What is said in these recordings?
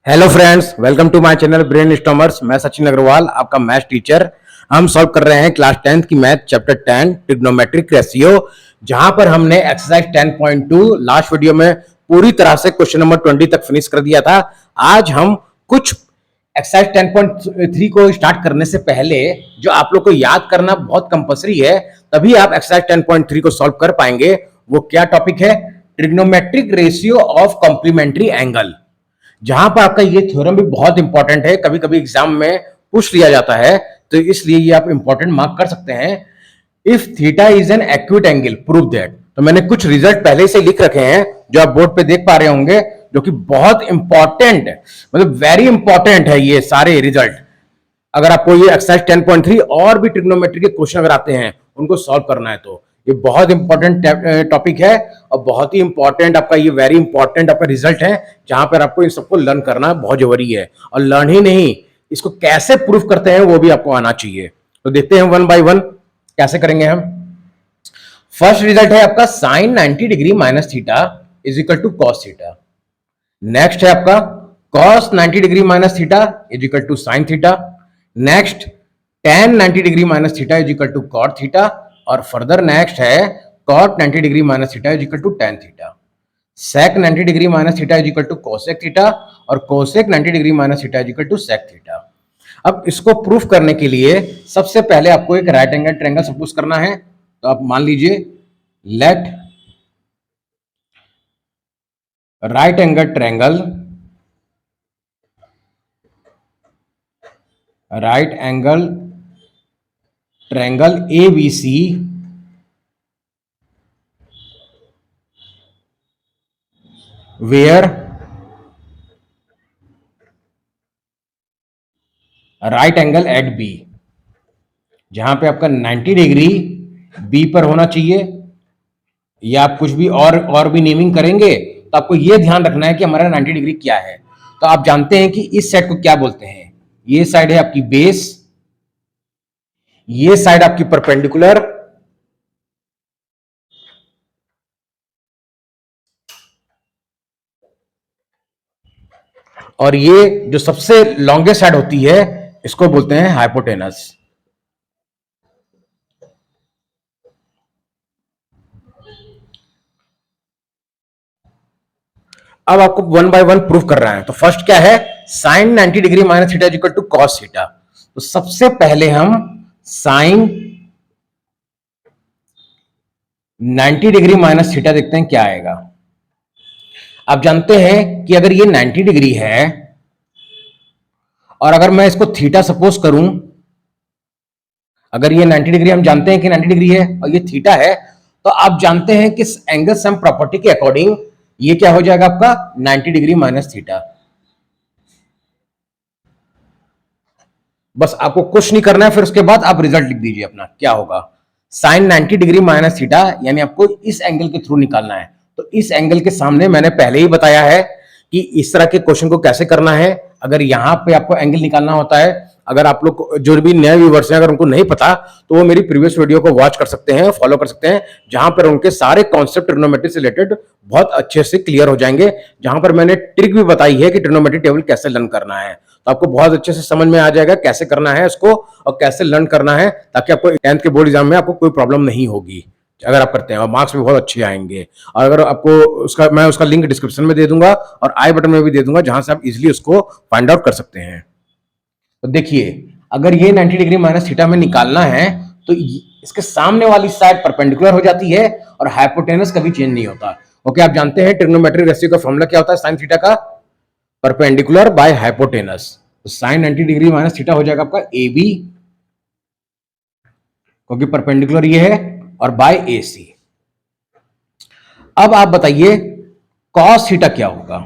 Hello friends, welcome to my channel brain stormers. मैं सचिन अग्रवाल, आपका math teacher. हम solve कर रहे हैं क्लास 10th की मैथ चैप्टर 10 ट्रिग्नोमेट्रिक रेशियो, जहां पर हमने एक्सरसाइज 10.2 लास्ट वीडियो में पूरी तरह से क्वेश्चन नंबर 20 तक फिनिश कर दिया था। आज हम कुछ एक्सरसाइज 10.3 को स्टार्ट करने से पहले जो आप लोग को याद करना बहुत कंपलसरी है, तभी आप एक्सरसाइज 10.3 को सॉल्व कर पाएंगे। वो क्या टॉपिक है? Trigonometric ratio of complementary angle. जहां पर आपका ये थ्योरम भी बहुत इंपॉर्टेंट है, कभी कभी एग्जाम में पूछ लिया जाता है, तो इसलिए ये आप इंपॉर्टेंट मार्क कर सकते हैं। If theta is an acute angle prove that. तो मैंने कुछ रिजल्ट पहले से लिख रखे हैं जो आप बोर्ड पे देख पा रहे होंगे, जो कि बहुत इंपॉर्टेंट, मतलब वेरी इंपॉर्टेंट है ये सारे रिजल्ट। अगर आपको ये एक्सरसाइज 10.3 और भी ट्रिग्नोमेट्री के क्वेश्चन अगर आते हैं उनको सॉल्व करना है, तो ये बहुत इंपॉर्टेंट टॉपिक है और बहुत ही इंपॉर्टेंट आपका ये वेरी इंपॉर्टेंट आपका रिजल्ट है, जहां पर आपको इन सबको लर्न करना बहुत जरूरी है। और लर्न ही नहीं, इसको कैसे प्रूफ करते हैं वो भी आपको आना चाहिए। तो देखते हैं वन बाय वन कैसे करेंगे हम। फर्स्ट रिजल्ट है आपका sine 90 degree minus theta is equal to cos theta. Next है आपका cos 90 degree minus theta is equal to sine theta. Next tan 90 degree minus theta is equal to cot theta. और further next है cot 90 degree minus theta is equal to tan theta. sec 90 degree minus theta is equal to cosec theta और cosec 90 degree minus theta is equal to sec theta. अब इसको proof करने के लिए सबसे पहले आपको एक राइट एंगल ट्रायंगल सपोज करना है। तो आप मान लीजिए let right angle triangle ABC where right angle at B, जहां पे आपका 90 डिग्री B पर होना चाहिए। या आप कुछ भी और भी नेमिंग करेंगे तो आपको यह ध्यान रखना है कि हमारा 90 डिग्री क्या है। तो आप जानते हैं कि इस साइड को क्या बोलते हैं। ये साइड है आपकी बेस, ये साइड आपकी परपेंडिकुलर, और ये जो सबसे लॉन्गेस्ट साइड होती है इसको बोलते हैं हाइपोटेनस। अब आपको वन बाय वन प्रूफ कर रहा है। तो फर्स्ट क्या है? Sine 90 degree minus theta equal to cos theta. तो सबसे पहले हम साइन 90 डिग्री माइनस थीटा देखते हैं क्या आएगा। आप जानते हैं कि अगर ये 90 डिग्री है और अगर मैं इसको थीटा सपोज करूं, अगर ये 90 डिग्री हम जानते हैं कि 90 डिग्री है और ये थीटा है, तो आप जानते हैं कि एंगल सम प्रॉपर्टी के अकॉर्डिंग ये क्या हो जाएगा आपका 90 डिग्री माइनस थीटा। बस आपको कुछ नहीं करना है, फिर उसके बाद आप रिजल्ट लिख दीजिए अपना क्या होगा। साइन 90 डिग्री माइनस थीटा यानी आपको इस एंगल के थ्रू निकालना है। तो इस एंगल के सामने मैंने पहले ही बताया है कि इस तरह के क्वेश्चन को कैसे करना है। अगर यहां पे आपको एंगल निकालना होता है, अगर आप लोग जो भी नए व्यूवर्स हैं अगर उनको नहीं पता, तो वो मेरी प्रीवियस वीडियो को वॉच कर सकते हैं, फॉलो कर सकते हैं, जहां पर उनके सारे कॉन्सेप्ट ट्रिग्नोमेट्री से रिलेटेड बहुत अच्छे से क्लियर हो जाएंगे। जहां पर मैंने ट्रिक भी बताई है कि ट्रिग्नोमेट्री टेबल कैसे लर्न करना है, तो आपको बहुत अच्छे से समझ में आ जाएगा कैसे करना है इसको और कैसे लर्न करना है, ताकि आपको 10th के बोर्ड एग्जाम में आपको कोई प्रॉब्लम नहीं होगी अगर आप करते हैं, और मार्क्स भी बहुत अच्छे आएंगे। और अगर आपको मैं उसका लिंक डिस्क्रिप्शन में दे दूंगा और आई बटन में भी दे दूंगा, जहां से आप इजिली उसको फाइंड आउट कर सकते हैं। तो देखिए, अगर ये 90 डिग्री माइनस थीटा में निकालना है तो इसके सामने वाली साइड परपेंडिकुलर हो जाती है और हाइपोटेनस कभी चेंज नहीं होता। ओके, आप जानते हैं ट्रिग्नोमेट्रिक रेशियो का फॉर्मूला क्या होता है साइन थीटा का? Perpendicular by hypotenuse. तो साइन 90 डिग्री माइनस थीटा हो जाएगा आपका ए बी, क्योंकि परपेंडिकुलर ये है, और बाय ए सी। अब आप बताइए कॉस थीटा क्या होगा?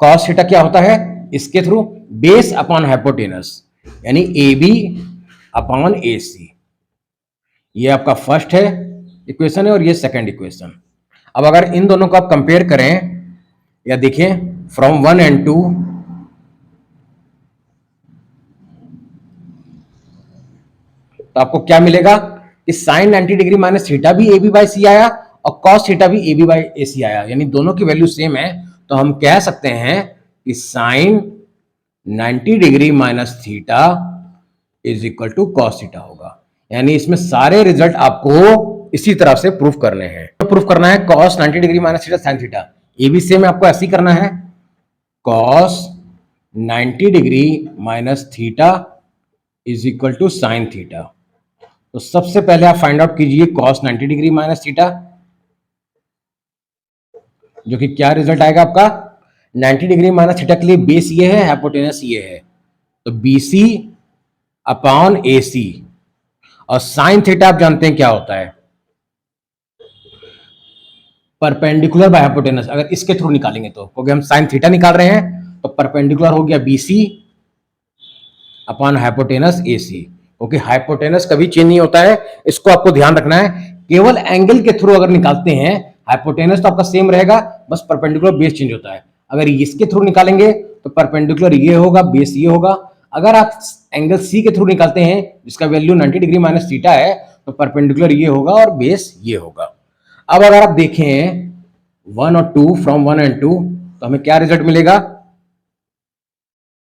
कॉस थीटा क्या होता है? इसके थ्रू बेस अपॉन हाइपोटेनस, यानी ए बी अपॉन ए सी। ये आपका फर्स्ट है इक्वेशन है और ये सेकंड इक्वेशन। अब अगर इन दोनों को आप कंपेयर करें या देखें फ्रॉम 1 and 2, तो आपको क्या मिलेगा कि साइन 90 डिग्री माइनस थीटा भी ए बी बाई सी आया और कॉस थीटा भी ए बी बाई ए सी आया, यानी दोनों की वैल्यू सेम है। तो हम कह सकते हैं कि sine 90 degree minus theta is equal to cos theta होगा। यानी इसमें सारे रिजल्ट आपको इसी तरह से प्रूफ करने हैं। तो प्रूफ करना है cos 90 degree minus theta sine theta, ये भी सेम आपको ऐसे ही करना है, cos 90 degree minus theta is equal to sine theta. तो सबसे पहले आप फाइंड आउट कीजिए कॉस 90 डिग्री माइनस थीटा, जो कि क्या रिजल्ट आएगा आपका, 90 डिग्री माइनस थीटा के लिए बेस ये है, हाइपोटेनस ये है, तो BC अपॉन AC। और साइन थीटा आप जानते हैं क्या होता है, परपेंडिकुलर बाय हाइपोटेनस। अगर इसके थ्रू निकालेंगे तो, क्योंकि हम साइन थीटा निकाल रहे हैं, तो परपेंडिकुलर हो गया BC अपॉन हाइपोटेनस AC। क्योंकि हाइपोटेनस कभी चेंज नहीं होता है, इसको आपको ध्यान रखना है। केवल एंगल के थ्रू अगर निकालते हैं, हाइपोटेनस तो आपका सेम रहेगा, बस परपेंडिकुलर बेस चेंज होता है। अगर इसके थ्रू निकालेंगे तो परपेंडिकुलर ये होगा, बेस ये होगा। अगर आप एंगल C के थ्रू निकालते हैं, जिसका वैल्यू 90 डिग्री माइनस थीटा है, तो परपेंडिकुलर ये होगा और बेस ये होगा। अब अगर आप देखें 1 और 2, फ्रॉम 1 एंड 2, तो हमें क्या रिजल्ट मिलेगा,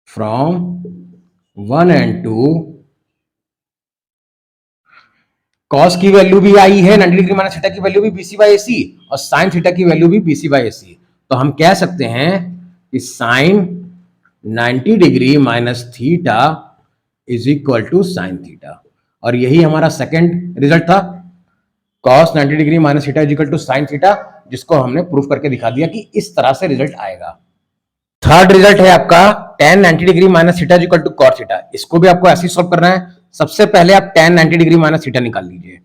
फ्रॉम 1 एंड 2 कॉस की वैल्यू भी आई है 90 डिग्री माइनस थीटा की वैल्यू भी BC बाई AC, और साइन थीटा की वैल्यू भी BC बाई AC। तो हम कह सकते हैं कि sine 90 degree minus theta is equal to sine theta, और यही हमारा सेकंड रिजल्ट था, cos 90 degree minus theta is equal to sine theta, जिसको हमने प्रूफ करके दिखा दिया कि इस तरह से रिजल्ट आएगा। थर्ड रिजल्ट है आपका tan 90 degree minus theta is equal to cos theta. इसको भी आपको ऐसे ही सॉल्व करना है। सबसे पहले आप tan 90 डिग्री माइनस थीटा निकाल लीजिए,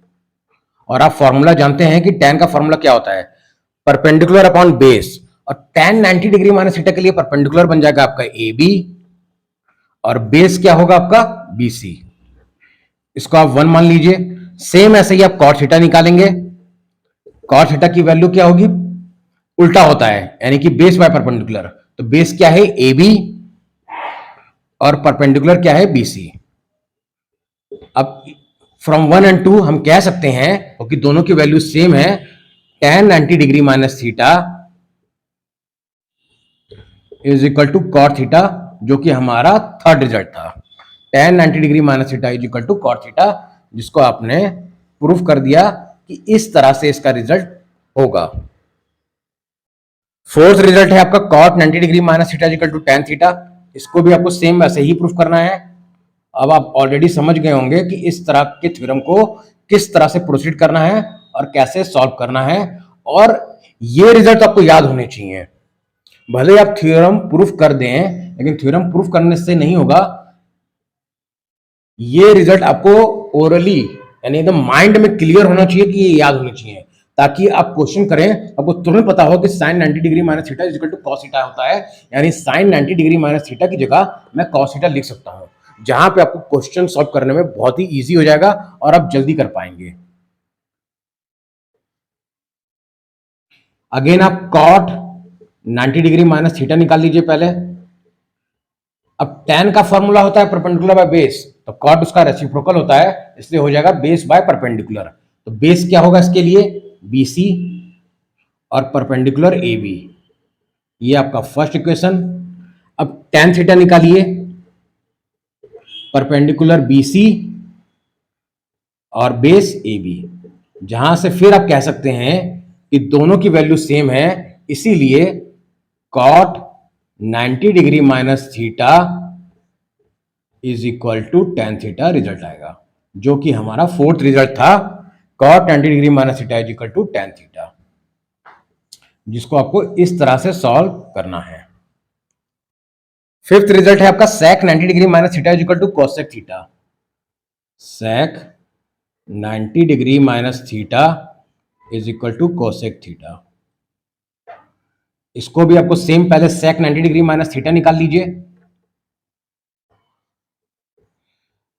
और आप फॉर्मूला जानते हैं कि tan का फॉर्मूला क्या होता है, परपेंडिकुलर अपॉन बेस। और tan 90 डिग्री माइनस थीटा के लिए परपेंडिकुलर बन जाएगा आपका AB, और बेस क्या होगा आपका BC। इसको आप 1 मान लीजिए। सेम ऐसे ही आप cos थीटा निकालेंगे, cos थीटा की वैल्यू क्या होगी, उल्टा होता है, यानी कि बेस बाय परपेंडिकुलर। तो बेस क्या है AB, और परपेंडिकुलर क्या है BC। अब फ्रॉम 1 एंड 2 हम कह सकते हैं, क्योंकि दोनों की वैल्यू सेम है, tan 90 degree minus theta is equal to cot theta, जो कि हमारा थर्ड रिजल्ट था। tan 90 degree minus theta is equal to cot theta, जिसको आपने प्रूफ कर दिया कि इस तरह से इसका रिजल्ट होगा। फोर्थ रिजल्ट है आपका cot 90 degree minus theta is equal to tan theta. इसको भी आपको सेम ऐसे ही प्रूफ करना है। अब आप ऑलरेडी समझ गए होंगे कि इस तरह के थ्योरम को किस तरह से प्रोसीड करना है और कैसे सॉल्व करना है, और ये रिजल्ट आपको याद होने चाहिए। भले आप थ्योरम प्रूफ कर दें, लेकिन थ्योरम प्रूफ करने से नहीं होगा, ये रिजल्ट आपको ओरली यानी एकदम माइंड में क्लियर होना चाहिए कि ये याद होनी चाहिए, ताकि आप क्वेश्चन करें आपको तुरंत पता हो कि sine 90 degree minus theta is equal to cos theta होता है। यानी साइन 90 डिग्री माइनस थीटा की जगह मैं कॉस थीटा लिख सकता हूं, जहां पे आपको क्वेश्चन सॉल्व करने में बहुत ही इजी हो जाएगा और आप जल्दी कर पाएंगे। अगेन आप कॉट 90 डिग्री माइनस थीटा निकाल लीजिए पहले। अब tan का फॉर्मूला होता है परपेंडिकुलर बाय बेस, तो कॉट उसका रेसिप्रोकल होता है, इसलिए हो जाएगा बेस बाय परपेंडिकुलर। तो बेस क्या होगा इसके लिए, BC और परपेंडिकुलर AB। ये आपका फर्स्ट इक्वेशन। अब tan थीटा निकालिए, परपेंडिकुलर BC और बेस AB, जहां से फिर आप कह सकते हैं कि दोनों की वैल्यू सेम है, इसीलिए cot 90 degree minus theta is equal to tan theta result आएगा, जो कि हमारा फोर्थ रिजल्ट था, cot 90 degree minus theta is equal to tan theta, जिसको आपको इस तरह से सॉल्व करना है। फिफ्थ रिजल्ट है आपका sec 90 degree minus theta is equal to cosec theta. sec 90 degree minus theta is equal to cosec theta. इसको भी आपको सेम पहले sec 90 डिग्री माइनस थीटा निकाल लीजिए।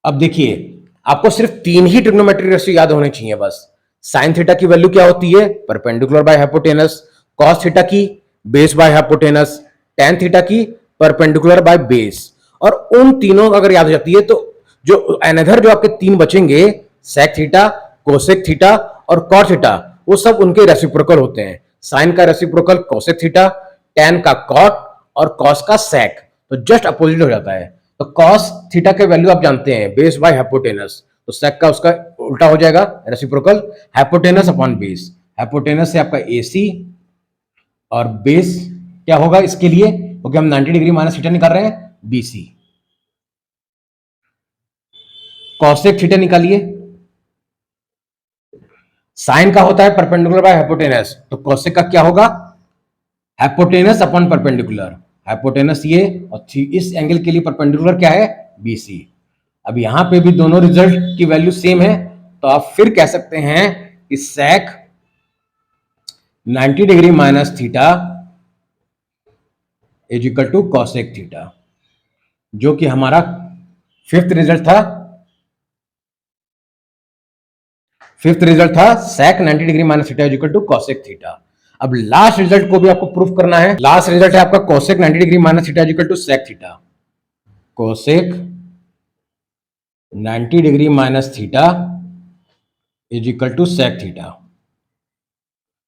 अब देखिए, आपको सिर्फ 3 ही ट्रिग्नोमेट्रिक रेशियो याद होने चाहिए बस। sin थीटा की वैल्यू क्या होती है, perpendicular by hypotenuse. cos theta की base by hypotenuse. tan theta की परपेंडिकुलर बाय बेस। और उन तीनों अगर याद हो जाती है, तो जो अनदर जो आपके 3 बचेंगे, sec थीटा, cosec थीटा और cot थीटा, वो सब उनके रेसिप्रोकल होते हैं। साइन का रेसिप्रोकल cosec थीटा, tan का cot और cos का sec, तो जस्ट अपोजिट हो जाता है। तो cos थीटा के वैल्यू आप जानते हैं, बेस बाय हाइपोटेनस, तो sec का उसका उल्टा हो जाएगा, reciprocal, hypotenuse upon base. Hypotenuse से आपका AC और बेस क्या होगा इसके लिए, क्योंकि हम 90 डिग्री माइनस थीटा निकाल रहे हैं, BC। कॉसेक थीटा निकालिए, साइन का होता है परपेंडिकुलर बाय हाइपोटेनस, तो कॉसेक का क्या होगा, हाइपोटेनस अपॉन परपेंडिकुलर। हाइपोटेनस ये और इस एंगल के लिए परपेंडिकुलर क्या है, BC। अब यहां पे भी दोनों रिजल्ट की वैल्यू सेम है, तो आप फिर कह सकते हैं कि sec 90 degree minus theta is equal to cosec theta, जो कि हमारा फिफ्थ रिजल्ट था। sec 90 degree minus theta is equal to cosec theta. अब लास्ट रिजल्ट को भी आपको प्रूफ करना है। लास्ट रिजल्ट है आपका cosec 90 degree minus theta is equal to sec theta. cosec 90 degree minus theta is equal to sec theta,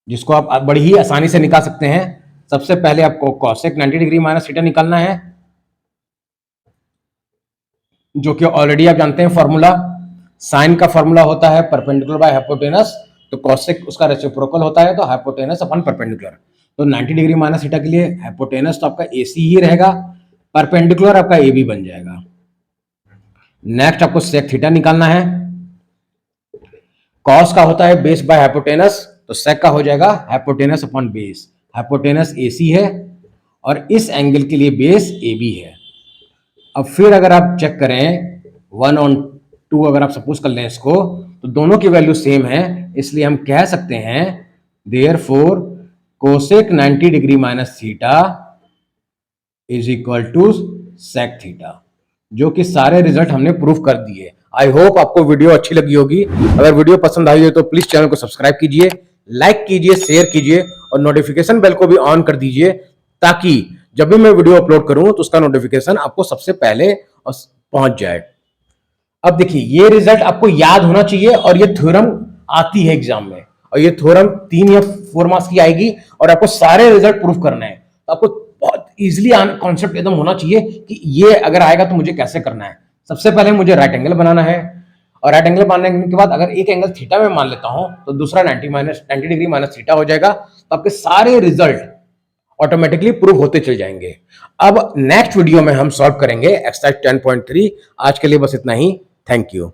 जिसको आप बड़ी ही आसानी से निकाल सकते हैं। सबसे पहले आपको cosec 90 डिग्री माइनस थीटा निकालना है, जो कि ऑलरेडी आप जानते हैं फॉर्मूला। साइन का फॉर्मूला होता है परपेंडिकुलर बाय हाइपोटेनस, तो cosec उसका रेसिप्रोकल होता है, तो हाइपोटेनस अपॉन परपेंडिकुलर। तो 90 डिग्री माइनस थीटा के लिए हाइपोटेनस तो आपका AC ही रहेगा, परपेंडिकुलर आपका AB बन जाएगा। नेक्स्ट आपको sec थीटा निकालना है। cos का होता है बेस बाय हाइपोटेनस, तो sec का हो जाएगा hypotenuse upon base. Hypotenuse AC है और इस एंगल के लिए बेस AB है। अब फिर अगर आप चेक करें 1 और 2, अगर आप सपोज कर लें इसको, तो दोनों की वैल्यू सेम है, इसलिए हम कह सकते हैं therefore cosec 90 degree minus theta is equal to sec theta, जो कि सारे रिजल्ट हमने प्रूफ कर दिए। आई होप आपको वीडियो अच्छी लगी होगी। अगर वीडियो पसंद आई हो तो प्लीज चैनल को सब्सक्राइब कीजिए, लाइक कीजिए, शेयर कीजिए और नोटिफिकेशन बेल को भी ऑन कर दीजिए, ताकि जब भी मैं वीडियो अपलोड करूं तो उसका नोटिफिकेशन आपको सबसे पहले पहुंच जाए। अब देखिए, ये रिजल्ट आपको याद होना चाहिए और ये थ्योरम आती है एग्जाम में, और ये थ्योरम 3 या 4 मार्क्स की आएगी और आपको सारे रिजल्ट प्रूफ करना है। तो आपको बहुत इजीली कॉन्सेप्ट एकदम होना चाहिए कि ये अगर आएगा तो मुझे कैसे करना है। सबसे पहले मुझे राइट एंगल बनाना है, और राइट एंगल बनाने के बाद अगर एक एंगल थीटा में मान लेता हूं तो दूसरा 90 डिग्री माइनस थीटा हो जाएगा, तो आपके सारे रिजल्ट ऑटोमेटिकली प्रूव होते चल जाएंगे। अब नेक्स्ट वीडियो में हम सॉल्व करेंगे एक्सरसाइज 10.3। आज के लिए बस इतना ही। Thank you.